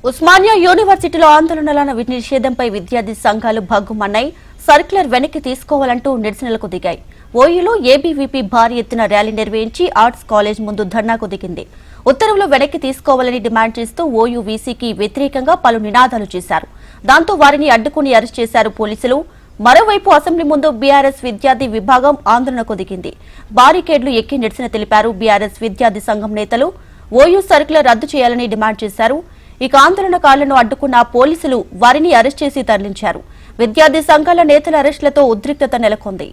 ఉస్మానియా యూనివర్సిటీలో ఆందోళనల నిషేధంపై విద్యార్థి సంఘాలు భగ్గుమన్నాయి. సర్క్యులర్ వెనక్కి తీసుకోవాలంటూ నిరసనలకు దిగాయి. ఓయూలో ఏబీవీపీ భారీ ఎత్తున ర్యాలీ నిర్వహించి ఆర్ట్స్ కాలేజ్ ముందు ధర్నాకు దిగింది. ఉత్తర్వులు వెనక్కి తీసుకోవాలని డిమాండ్ చేస్తూ ఓయూ వీసీకి వ్యతిరేకంగా పలు నినాదాలు చేశారు. దాంతో వారిని అడ్డుకుని అరెస్ట్ చేశారు పోలీసులు. మరోవైపు అసెంబ్లీ ముందు బీఆర్ఎస్ విద్యార్థి విభాగం ఆందోళనకు దిగింది. బారికేడ్లు ఎక్కి నిరసన తెలిపారు బీఆర్ఎస్ విద్యార్థి సంఘం నేతలు. ఓయూ సర్క్యులర్ రద్దు చేయాలని డిమాండ్ చేశారు. ఇక ఆందోళనకారులను అడ్డుకున్న పోలీసులు వారిని అరెస్ట్ చేసి తరలించారు. విద్యార్థి సంఘాల నేతల అరెస్టులతో ఉద్రిక్తత నెలకొంది.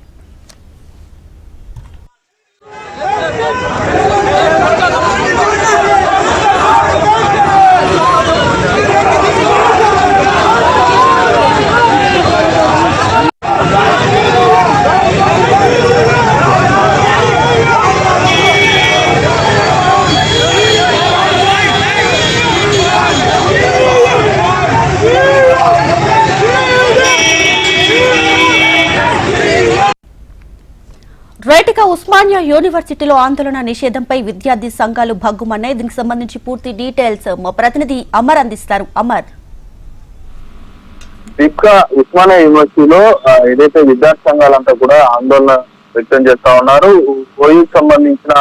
రైట్గా ఉస్మానియా యూనివర్సిటీలో ఆందోళన నిషేధంపై విద్యార్థి సంఘాలు భగ్గుమన్నాయి. దీనికి సంబంధించి పూర్తి డీటెయిల్స్ మా ప్రతినిధి అమర్ అందిస్తారు. అమర్, ఉస్మానియా యూనివర్సిటీలో ఏదైతే విద్యార్థి సంఘాలంతా కూడా ఆందోళన వ్యక్తం చేస్తా ఉన్నారు. ఓయూకి సంబంధించిన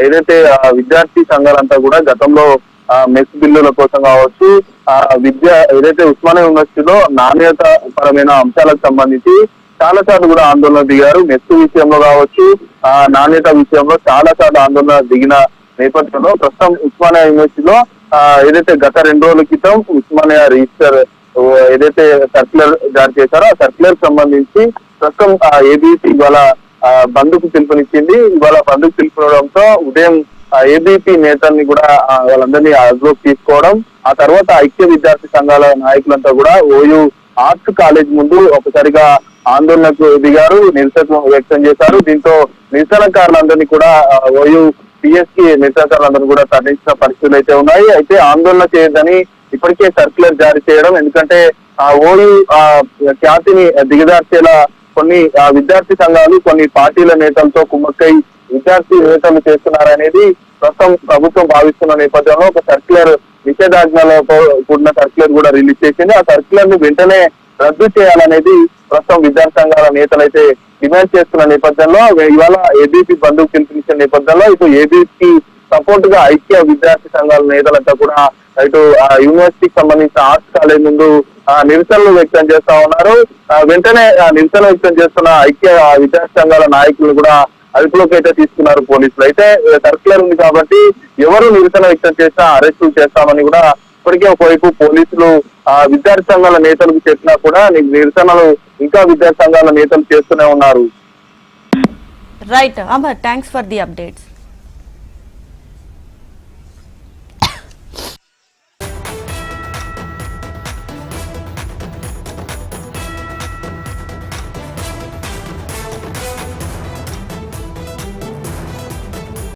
ఏదైతే విద్యార్థి సంఘాలంతా కూడా గతంలో మెస్ బిల్లుల కోసం కావచ్చు, ఏదైతే ఉస్మానియా యూనివర్సిటీలో నాణ్యత పరమైన అంశాలకు సంబంధించి చాలా సార్లు కూడా ఆందోళన దిగారు. మెస్ విషయంలో కావచ్చు, నాణ్యత విషయంలో చాలా సార్లు ఆందోళన దిగిన నేపథ్యంలో ప్రస్తుతం ఉస్మానియా యూనివర్సిటీలో ఏదైతే గత 2 రోజుల క్రితం ఉస్మానియా రిజిస్టర్ ఏదైతే సర్క్యులర్ జారీ చేశారో ఆ సర్క్యులర్ సంబంధించి ప్రస్తుతం ఏబీసీ ఇవాళ బంద్కు పిలుపునిచ్చింది. ఇవాళ బంద్కు పిలుపునివ్వడంతో ఉదయం ఏబీపీ నేతల్ని కూడా వాళ్ళందరినీ అదుపులోకి తీసుకోవడం, ఆ తర్వాత ఐక్య విద్యార్థి సంఘాల నాయకులంతా కూడా ఓయూ ఆర్ట్స్ కాలేజ్ ముందు ఒకసారిగా ఆందోళనకు దిగారు, నిరసన వ్యక్తం చేశారు. దీంతో నిరసనకారులందరినీ కూడా ఓయూ పిఎస్కి నిరసనకారులందరినీ కూడా తరలించిన పరిస్థితులు అయితే ఉన్నాయి. అయితే ఆందోళన చేయొద్దని ఇప్పటికే సర్క్యులర్ జారీ చేయడం, ఎందుకంటే ఓయూ ఖ్యాతిని దిగదార్చేలా కొన్ని విద్యార్థి సంఘాలు కొన్ని పార్టీల నేతలతో కుమ్మక్కై విద్యార్థి నేతలు చేస్తున్నారనేది ప్రస్తుతం ప్రభుత్వం భావిస్తున్న నేపథ్యంలో ఒక సర్క్యులర్ నిషేధాజ్ఞలతో కూడిన సర్క్యులర్ కూడా రిలీజ్ చేసింది. ఆ సర్క్యులర్ ని వెంటనే రద్దు చేయాలనేది ప్రస్తుతం విద్యార్థి సంఘాల నేతలైతే డిమాండ్ చేస్తున్న నేపథ్యంలో ఇవాళ ఏబీపీ బంధుకు పిలుపునిచ్చిన నేపథ్యంలో ఇటు ఏబీపీ సపోర్ట్ గా ఐక్య విద్యార్థి సంఘాల నేతలంతా కూడా ఇటు యూనివర్సిటీకి సంబంధించిన ఆర్ట్స్ కాలేజ్ ముందు నిరసనలు వ్యక్తం చేస్తా ఉన్నారు. వెంటనే నిరసన వ్యక్తం చేస్తున్న ఐక్య విద్యార్థి సంఘాల నాయకులు కూడా అదుపులోకి అయితే తీసుకున్నారు పోలీసులు. అయితే సర్క్యులర్ ఉంది కాబట్టి ఎవరు నిరసన వ్యక్తం చేసినా అరెస్టులు చేస్తామని కూడా ఇప్పటికే ఒకవైపు పోలీసులు విద్యార్థి సంఘాల నేతలకు చెప్పినా కూడా నిరసనలు ఇంకా విద్యార్థి సంఘాల నేతలు చేస్తూనే ఉన్నారు. Right Amar, thanks for the updates.